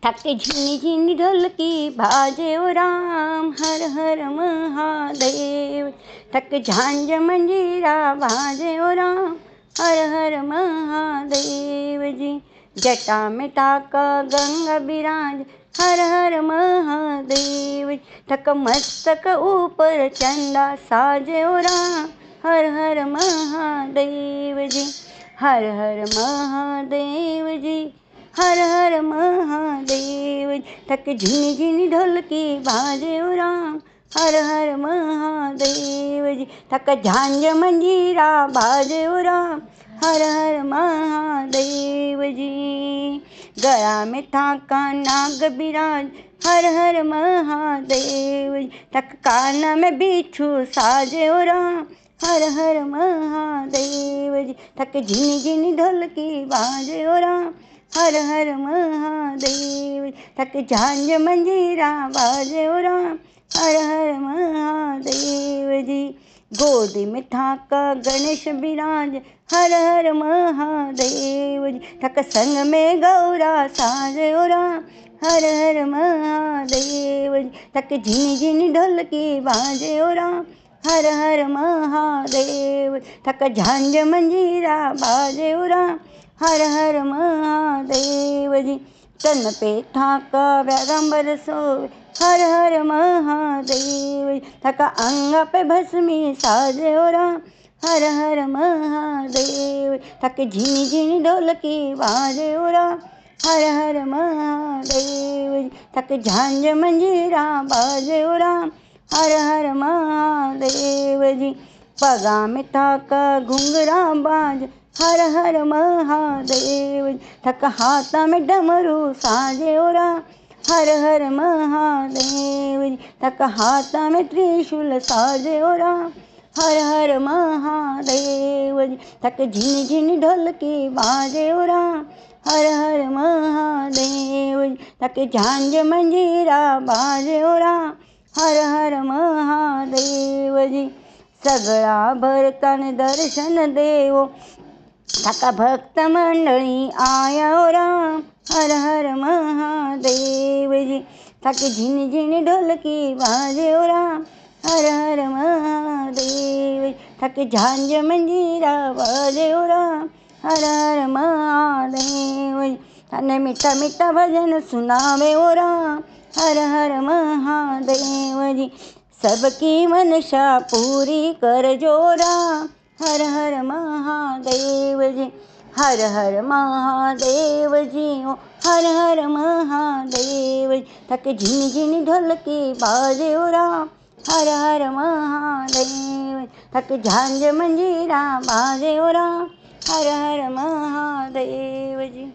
थक झिनी झिनी ढोलकी बाजे ओ राम, हर हर महादेव। थक झांझ मंजीरा बाजे ओ राम, हर हर महादेव जी। जटा में टाका गंगा बिराज, हर हर महादेव। थक मस्तक ऊपर चंदा साजे ओ राम, हर हर महादेव जी। हर हर महादेव जी, हर हर महादेव। थक झिनी झिनी ढोलकी बाजे ओ राम, हर हर महादेव जी। थक झांझ मंजीरा बाजे ओ राम, हर हर महादेव जी। गला में टाका नाग बिराज, हर हर महादेव जी। थक कान में बिच्छू साजे ओ राम, हर हर महादेव जी। थक झिनी झिनी ढोलकी बाजे ओ राम, हर हर महादेव। थक झांझ मंजीरा बाजे ओ राम, हर हर महादेव जी। गोदी में ठाका गणेश बिराज, हर हर महादेव जी। थक संग में गौरा साजे ओ राम, हर हर महादेव जी। थक झिनी झिनी ढोलकी बाजे ओ राम, हर हर महादेव। थक झांझ मंजीरा बाजे ओ राम, हर हर महादेव जी। तन पे ठाका पैगंबर सोवे, हर हर महादेव। थक अंग पे भस्मी साजे ओ राम, हर हर महादेव। थक झिनी झिनी ढोलकी बाजे ओ राम, हर हर महादेव। थक झांझ मंजीरा बाजे ओ राम, हर हर महादेव जी। पगा में ठाका घुंघरा बाज, हर हर महादेव। थक हाथा में डमरू साजे ओ राम, हर हर महादेव। थक हाथा में त्रिशूल साजे ओ राम, हर हर महादेव। थक झिनी झिनी ढोलकी बाजे ओ राम, हर हर महादेव। थक झांझ मंजीरा बाजे ओ राम, हर हर महादेव जी। सगळा भरताने दर्शन देवो, थका भक्त मंडळी आया ओ राम, हर हर महादेव जी। थक झिनी झिनी ढोलकी बाजे ओ राम, हर हर महादेव। थक झांझ मंजीरा बाजे ओ राम, हर हर महादेव। तने मीठा मीठा भजन सुनावे ओ राम, हर हर महादेव जी। सबकी मनसा पूरी करजो राम, हर हर महादेव जी। हर हर महादेव जी ओ, हर हर महादेव। थक झिनी झिनी ढोलकी बाजे ओ राम, हर हर महादेव। थक झांझ मंजीरा बाजे ओ राम, हर हर महादेव जी।